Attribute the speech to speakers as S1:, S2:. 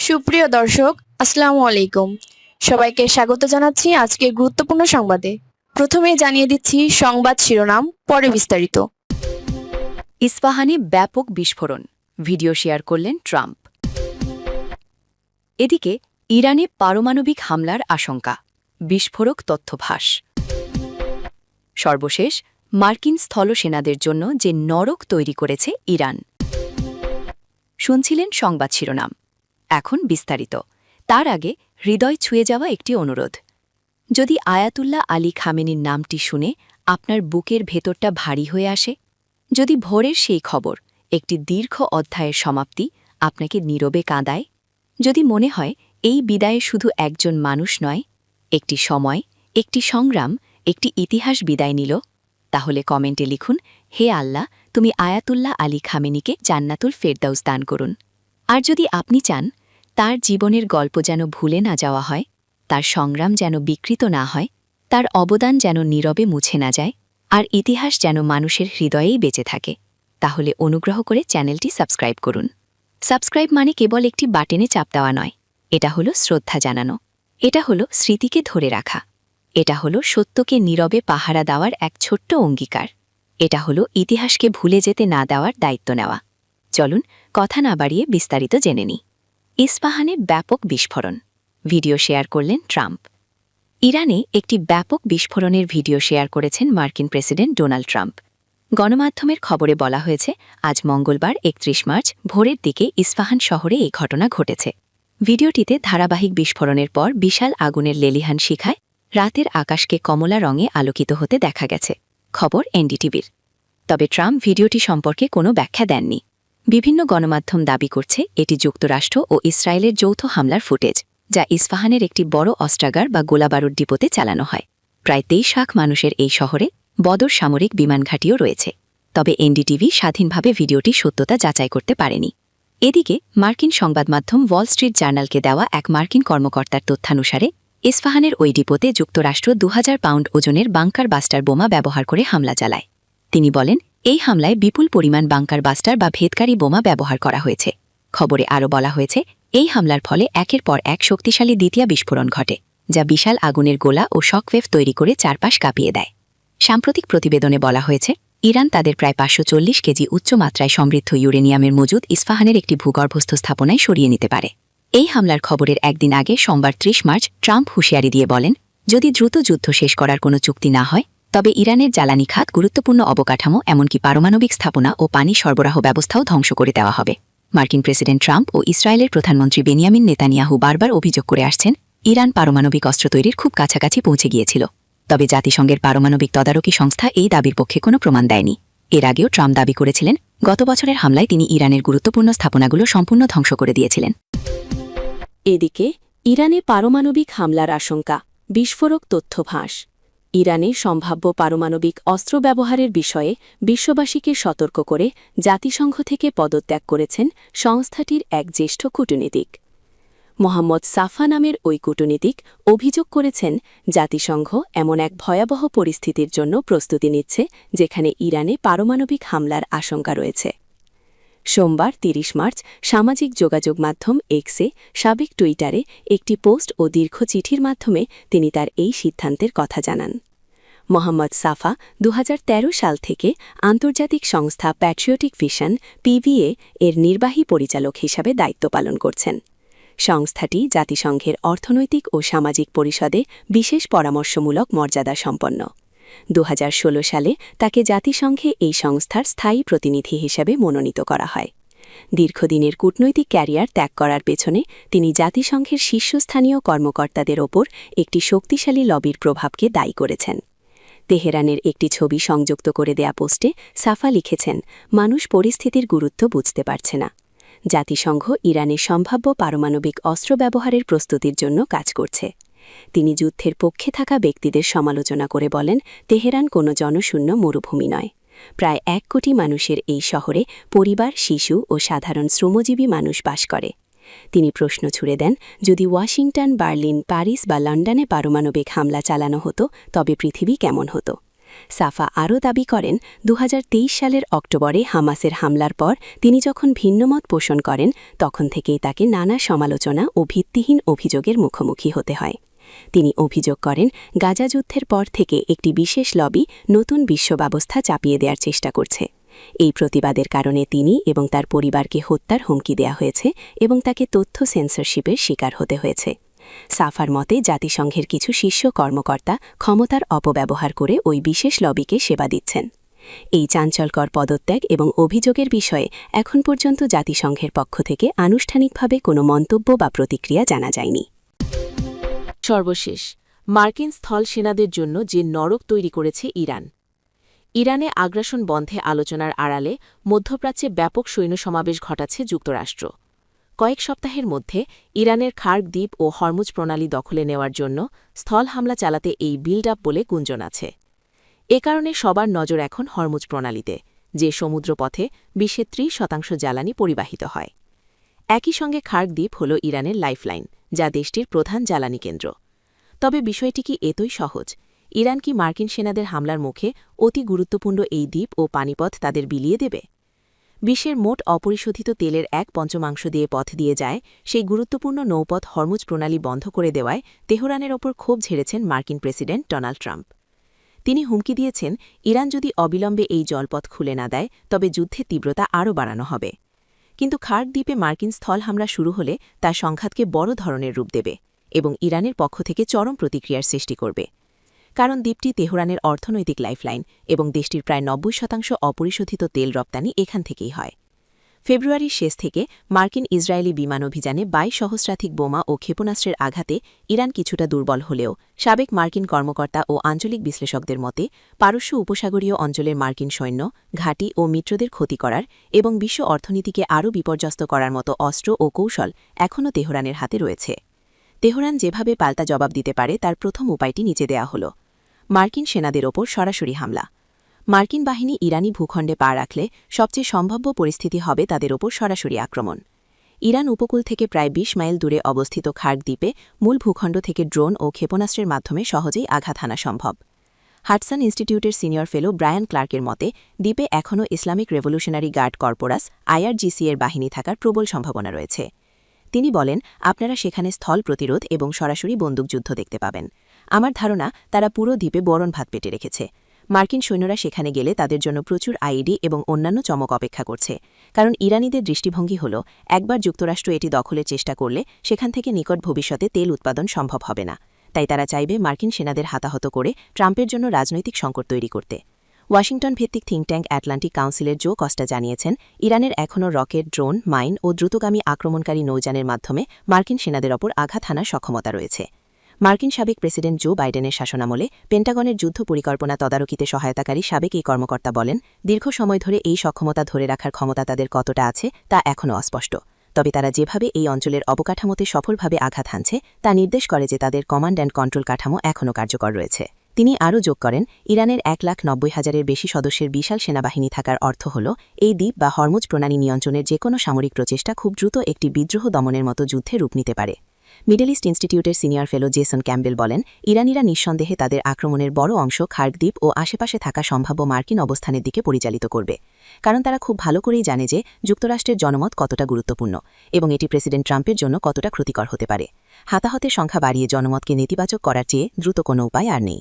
S1: সুপ্রিয় দর্শক, আসসালামু আলাইকুম। সবাইকে স্বাগত জানাচ্ছি আজকের গুরুত্বপূর্ণ সংবাদে। প্রথমেই জানিয়ে দিচ্ছি সংবাদ শিরোনাম, পরে বিস্তারিত।
S2: ইস্পাহানে ব্যাপক বিস্ফোরণ, ভিডিও শেয়ার করলেন ট্রাম্প। এদিকে ইরানে পারমাণবিক হামলার আশঙ্কা, বিস্ফোরক তথ্য ফাঁস। সর্বশেষ মার্কিন স্থলসেনাদের জন্য যে নরক তৈরি করেছে ইরান। শুনছিলেন সংবাদ শিরোনাম, এখন বিস্তারিত। তার আগে হৃদয় ছুঁয়ে যাওয়া একটি অনুরোধ। যদি আয়াতুল্লাহ আলী খামেনির নামটি শুনে আপনার বুকের ভেতরটা ভারী হয়ে আসে, যদি ভোরের সেই খবর, একটি দীর্ঘ অধ্যায়ের সমাপ্তি, আপনাকে নীরবে কাঁদায়, যদি মনে হয় এই বিদায়ে শুধু একজন মানুষ নয়, একটি সময়, একটি সংগ্রাম, একটি ইতিহাস বিদায় নিল, তাহলে কমেন্টে লিখুন, হে আল্লাহ, তুমি আয়াতুল্লাহ আলী খামেনিকে জান্নাতুল ফেরদাউস দান করুন। আর যদি আপনি চান তার জীবনের গল্প যেন ভুলে না যাওয়া হয়, তার সংগ্রাম যেন বিকৃত না হয়, তার অবদান যেন নীরবে মুছে না যায়, আর ইতিহাস যেন মানুষের হৃদয়েই বেঁচে থাকে, তাহলে অনুগ্রহ করে চ্যানেলটি সাবস্ক্রাইব করুন। সাবস্ক্রাইব মানে কেবল একটি বাটনে চাপ দেওয়া নয়, এটা হলো শ্রদ্ধা জানানো, এটা হলো স্মৃতিকে ধরে রাখা, এটা হলো সত্যকে নীরবে পাহারা দেওয়ার এক ছোট্ট অঙ্গীকার, এটা হলো ইতিহাসকে ভুলে যেতে না দেওয়ার দায়িত্ব নেওয়া। চলুন কথা না বাড়িয়ে বিস্তারিত জেনে নিই। ইস্পাহানে ব্যাপক বিস্ফোরণ, ভিডিও শেয়ার করলেন ট্রাম্প। ইরানে একটি ব্যাপক বিস্ফোরণের ভিডিও শেয়ার করেছেন মার্কিন প্রেসিডেন্ট ডোনাল্ড ট্রাম্প। গণমাধ্যমের খবরে বলা হয়েছে, আজ মঙ্গলবার ৩১ মার্চ ভোরের দিকে ইস্পাহান শহরে এই ঘটনা ঘটেছে। ভিডিওটিতে ধারাবাহিক বিস্ফোরণের পর বিশাল আগুনের লেলিহান শিখায় রাতের আকাশকে কমলা রঙে আলোকিত হতে দেখা গেছে। খবর এনডিটিভির। তবে ট্রাম্প ভিডিওটি সম্পর্কে কোনো ব্যাখ্যা দেননি। বিভিন্ন গণমাধ্যম দাবি করছে এটি যুক্তরাষ্ট্র ও ইসরায়েলের যৌথ হামলার ফুটেজ, যা ইস্পাহানের একটি বড় অস্ত্রাগার বা গোলাবারুদ ডিপোতে চালানো হয়। প্রায় ২৩ লাখ মানুষের এই শহরে বদর সামরিক বিমান ঘাঁটিও রয়েছে। তবে এনডিটিভি স্বাধীনভাবে ভিডিওটি সত্যতা যাচাই করতে পারেনি। এদিকে মার্কিন সংবাদ মাধ্যম ওয়াল স্ট্রিট জার্নালকে দেওয়া এক মার্কিন কর্মকর্তার তথ্যানুসারে ইস্পাহানের ওই ডিপোতে যুক্তরাষ্ট্র ২০০০ পাউন্ড ওজনের বাংকার বাস্টার বোমা ব্যবহার করে হামলা চালায়। তিনি বলেন, এই হামলায় বিপুল পরিমাণ বাংকার বাস্টার বা ভেদকারী বোমা ব্যবহার করা হয়েছে। খবরে আরও বলা হয়েছে, এই হামলার ফলে একের পর এক শক্তিশালী দ্বিতীয় বিস্ফোরণ ঘটে, যা বিশাল আগুনের গোলা ও শকওয়েভ তৈরি করে চারপাশ কাঁপিয়ে দেয়। সাম্প্রতিক প্রতিবেদনে বলা হয়েছে, ইরান তাদের প্রায় ৫৪০ কেজি উচ্চমাত্রায় সমৃদ্ধ ইউরেনিয়ামের মজুদ ইস্পাহানের একটি ভূগর্ভস্থ স্থাপনায় সরিয়ে নিতে পারে। এই হামলার খবরের একদিন আগে সোমবার ৩০ মার্চ ট্রাম্প হুঁশিয়ারি দিয়ে বলেন, যদি দ্রুত যুদ্ধ শেষ করার কোনো চুক্তি না হয়, তবে ইরানের জ্বালানি খাত, গুরুত্বপূর্ণ অবকাঠামো, এমনকি পারমাণবিক স্থাপনা ও পানি সরবরাহ ব্যবস্থাও ধ্বংস করে দেওয়া হবে। মার্কিন প্রেসিডেন্ট ট্রাম্প ও ইসরায়েলের প্রধানমন্ত্রী বেনিয়ামিন নেতানিয়াহু বারবার অভিযোগ করে আসছেন, ইরান পারমাণবিক অস্ত্র তৈরির খুব কাছাকাছি পৌঁছে গিয়েছিল। তবে জাতিসংঘের পারমাণবিক তদারকি সংস্থা এই দাবির পক্ষে কোনো প্রমাণ দেয়নি। এর আগেও ট্রাম্প দাবি করেছিলেন, গত বছরের হামলায় তিনি ইরানের গুরুত্বপূর্ণ স্থাপনাগুলো সম্পূর্ণ ধ্বংস করে দিয়েছিলেন।
S3: এদিকে ইরানে পারমাণবিক হামলার আশঙ্কা, বিস্ফোরক তথ্য ফাঁস। ইরানে সম্ভাব্য পারমাণবিক অস্ত্র ব্যবহারের বিষয়ে বিশ্ববাসীকে সতর্ক করে জাতিসংঘ থেকে পদত্যাগ করেছেন সংস্থাটির এক জ্যেষ্ঠ কূটনীতিক। মোহাম্মদ সাফা নামের ওই কূটনীতিক অভিযোগ করেছেন, জাতিসংঘ এমন এক ভয়াবহ পরিস্থিতির জন্য প্রস্তুতি নিচ্ছে যেখানে ইরানে পারমাণবিক হামলার আশঙ্কা রয়েছে। সোমবার ৩০ মার্চ সামাজিক যোগাযোগ মাধ্যম এক্সে, সাবেক টুইটারে একটি পোস্ট ও দীর্ঘ চিঠির মাধ্যমে তিনি তার এই সিদ্ধান্তের কথা জানান। মোহাম্মদ সাফা ২০১৩ সাল থেকে আন্তর্জাতিক সংস্থা প্যাট্রিয়টিক ভিশন (পিভিএ) এর নির্বাহী পরিচালক হিসাবে দায়িত্ব পালন করছেন। সংস্থাটি জাতিসংঘের অর্থনৈতিক ও সামাজিক পরিষদে বিশেষ পরামর্শমূলক মর্যাদা সম্পন্ন। ২০১৬ সালে তাকে জাতিসংঘে এই সংস্থার স্থায়ী প্রতিনিধি হিসেবে মনোনীত করা হয়। দীর্ঘদিনের কূটনৈতিক ক্যারিয়ার ত্যাগ করার পেছনে তিনি জাতিসংঘের শীর্ষস্থানীয় কর্মকর্তাদের ওপর একটি শক্তিশালী লবির প্রভাবকে দায়ী করেছেন। তেহরানের একটি ছবি সংযুক্ত করে দেয়া পোস্টে সাফা লিখেছেন, মানুষ পরিস্থিতির গুরুত্ব বুঝতে পারছে না। জাতিসংঘ ইরানের সম্ভাব্য পারমাণবিক অস্ত্র ব্যবহারের প্রস্তুতির জন্য কাজ করছে। তিনি যুদ্ধের পক্ষে থাকা ব্যক্তিদের সমালোচনা করে বলেন, তেহরান কোনো জনশূন্য মরুভূমি নয়। প্রায় ১ কোটি মানুষের এই শহরে পরিবার, শিশু ও সাধারণ শ্রমজীবী মানুষ বাস করে। তিনি প্রশ্ন ছুড়ে দেন, যদি ওয়াশিংটন, বার্লিন, প্যারিস বা লন্ডনে পারমাণবিক হামলা চালানো হতো তবে পৃথিবী কেমন হতো। সাফা আরও দাবি করেন 2023 সালের অক্টোবরে হামাসের হামলার পর তিনি যখন ভিন্নমত পোষণ করেন তখন থেকেই তাকে নানা সমালোচনা ও ভিত্তিহীন অভিযোগের মুখোমুখি হতে হয়। তিনি অভিযোগ করেন গাজা যুদ্ধের পর থেকে একটি বিশেষ লবি নতুন বিশ্ব ব্যবস্থা চাপিয়ে দেওয়ার চেষ্টা করছে। এই প্রতিবাদের কারণে তিনি এবং তার পরিবারকে হত্যার হুমকি দেয়া হয়েছে এবং তাকে তথ্য সেন্সরশিপের শিকার হতে হয়েছে। সাফার মতে জাতিসংঘের কিছু শীর্ষ কর্মকর্তা ক্ষমতার অপব্যবহার করে ওই বিশেষ লবিকে সেবা দিচ্ছেন। এই চাঞ্চল্যকর পদত্যাগ এবং অভিযোগের বিষয়ে এখন পর্যন্ত জাতিসংঘের পক্ষ থেকে আনুষ্ঠানিকভাবে কোনো মন্তব্য বা প্রতিক্রিয়া জানা যায়নি।
S4: সর্বশেষ, মার্কিন স্থল সেনাদের জন্য যে নরক তৈরি করেছে ইরান। ইরানে আগ্রাসন বন্ধে আলোচনার আড়ালে মধ্যপ্রাচ্যে ব্যাপক সৈন্য সমাবেশ ঘটাচ্ছে যুক্তরাষ্ট্র। কয়েক সপ্তাহের মধ্যে ইরানের খার্গ দ্বীপ ও হরমুজ প্রণালী দখলে নেওয়ার জন্য স্থল হামলা চালাতে এই বিল্ড আপ বলে গুঞ্জন আছে। এ কারণে সবার নজর এখন হরমুজ প্রণালীতে, যে সমুদ্রপথে বিশ্বের 30% জ্বালানি পরিবাহিত হয়। একই সঙ্গে খার্গ দ্বীপ হল ইরানের লাইফলাইন, যা দেশটির প্রধান জ্বালানি কেন্দ্র। তবে বিষয়টি কি এতই সহজ? ইরান কি মার্কিন সেনাদের হামলার মুখে অতি গুরুত্বপূর্ণ এই দ্বীপ ও পানিপথ তাদের বিলিয়ে দেবে? বিশ্বের মোট অপরিশোধিত তেলের 1/5 দিয়ে পথ দিয়ে যায় সেই গুরুত্বপূর্ণ নৌপথ হরমুজ প্রণালী বন্ধ করে দেওয়ায় তেহরানের ওপর ক্ষোভ ঝেড়েছেন মার্কিন প্রেসিডেন্ট ডোনাল্ড ট্রাম্প। তিনি হুমকি দিয়েছেন, ইরান যদি অবিলম্বে এই জলপথ খুলে না দেয় তবে যুদ্ধের তীব্রতা আরও বাড়ানো হবে। কিন্তু খার্গ দ্বীপে মার্কিন স্থল হামলা শুরু হলে তা সংঘাতকে বড় ধরনের রূপ দেবে এবং ইরানের পক্ষ থেকে চরম প্রতিক্রিয়ার সৃষ্টি করবে। কারণ দ্বীপটি তেহরানের অর্থনৈতিক লাইফলাইন এবং দেশটির প্রায় 90% অপরিশোধিত তেল রপ্তানি এখান থেকেই হয়। ফেব্রুয়ারির শেষ থেকে মার্কিন ইসরায়েলি বিমান অভিযানে 22 সহস্রাধিক বোমা ও ক্ষেপণাস্ত্রের আঘাতে ইরান কিছুটা দুর্বল হলেও সাবেক মার্কিন কর্মকর্তা ও আঞ্চলিক বিশ্লেষকদের মতে পারস্য উপসাগরীয় অঞ্চলের মার্কিন সৈন্য, ঘাঁটি ও মিত্রদের ক্ষতি করার এবং বিশ্ব অর্থনীতিকে আরও বিপর্যস্ত করার মতো অস্ত্র ও কৌশল এখনও তেহরানের হাতে রয়েছে। তেহরান যেভাবে পাল্টা জবাব দিতে পারে তার প্রথম উপায়টি নিচে দেয়া হল মার্কিন সেনাদের ওপর সরাসরি হামলা। মার্কিন বাহিনী ইরানি ভূখণ্ডে পা রাখলে সবচেয়ে সম্ভাব্য পরিস্থিতি হবে তাদের ওপর সরাসরি আক্রমণ। ইরান উপকূল থেকে প্রায় 20 মাইল দূরে অবস্থিত খার্গ দ্বীপে মূল ভূখণ্ড থেকে ড্রোন ও ক্ষেপণাস্ত্রের মাধ্যমে সহজেই আঘাত হানা সম্ভব। হাডসন ইনস্টিটিউটের সিনিয়র ফেলো ব্রায়ান ক্লার্কের মতে দ্বীপে এখনও ইসলামিক রেভলিউশনারি গার্ড কর্পোরাস IRGC এর বাহিনী থাকার প্রবল সম্ভাবনা রয়েছে। তিনি বলেন, আপনারা সেখানে স্থল প্রতিরোধ এবং সরাসরি বন্দুকযুদ্ধ দেখতে পাবেন। আমার ধারণা তারা পুরো দ্বীপে বরণ ভাত পেটে রেখেছে। মার্কিন সৈন্যরা সেখানে গেলে তাদের জন্য প্রচুর আইডি এবং অন্যান্য চমক অপেক্ষা করছে, কারণ ইরানিদের দৃষ্টিভঙ্গি হল একবার যুক্তরাষ্ট্র এটি দখলের চেষ্টা করলে সেখান থেকে নিকট ভবিষ্যতে তেল উৎপাদন সম্ভব হবে না। তাই তারা চাইবে মার্কিন সেনাদের হাতাহত করে ট্রাম্পের জন্য রাজনৈতিক সংকট তৈরি করতে। ওয়াশিংটন ভিত্তিক থিঙ্ক ট্যাঙ্ক অ্যাটলান্টিক কাউন্সিলের জো কস্টা জানিয়েছেন, ইরানের এখনও রকেট, ড্রোন, মাইন ও দ্রুতগামী আক্রমণকারী নৌযানের মাধ্যমে মার্কিন সেনাদের ওপর আঘাত হানার সক্ষমতা রয়েছে। মার্কিন সাবেক প্রেসিডেন্ট জো বাইডেনের শাসনামলে পেন্টাগনের যুদ্ধ পরিকল্পনা তদারকিতে সহায়তাকারী সাবেক এই কর্মকর্তা বলেন, দীর্ঘ সময় ধরে এই সক্ষমতা ধরে রাখার ক্ষমতা তাদের কতটা আছে তা এখনও অস্পষ্ট। তবে তারা যেভাবে এই অঞ্চলের অবকাঠামোতে সফলভাবে আঘাত হানছে তা নির্দেশ করে যে তাদের কমান্ড অ্যান্ড কন্ট্রোল কাঠামো এখনও কার্যকর রয়েছে। তিনি আরও যোগ করেন, ইরানের 1,90,000-এর বেশি সদস্যের বিশাল সেনাবাহিনী থাকার অর্থ হল এই দ্বীপ বা হরমুজ প্রণালী নিয়ন্ত্রণের যে কোনো সামরিক প্রচেষ্টা খুব দ্রুত একটি বিদ্রোহ দমনের মতো যুদ্ধে রূপ নিতে পারে। মিডল ইস্ট ইনস্টিটিউটের সিনিয়র ফেলো জেসন ক্যাম্বেল বলেন, ইরানিরা নিঃসন্দেহে তাদের আক্রমণের বড় অংশ খার্গ দ্বীপ ও আশেপাশে থাকা সম্ভাব্য মার্কিন অবস্থানের দিকে পরিচালিত করবে, কারণ তারা খুব ভালো করেই জানে যে যুক্তরাষ্ট্রের জনমত কতটা গুরুত্বপূর্ণ এবং এটি প্রেসিডেন্ট ট্রাম্পের জন্য কতটা ক্ষতিকর হতে পারে। হাতাহতের সংখ্যা বাড়িয়ে জনমতকে নেতিবাচক করার চেয়ে দ্রুত কোনো উপায় আর নেই।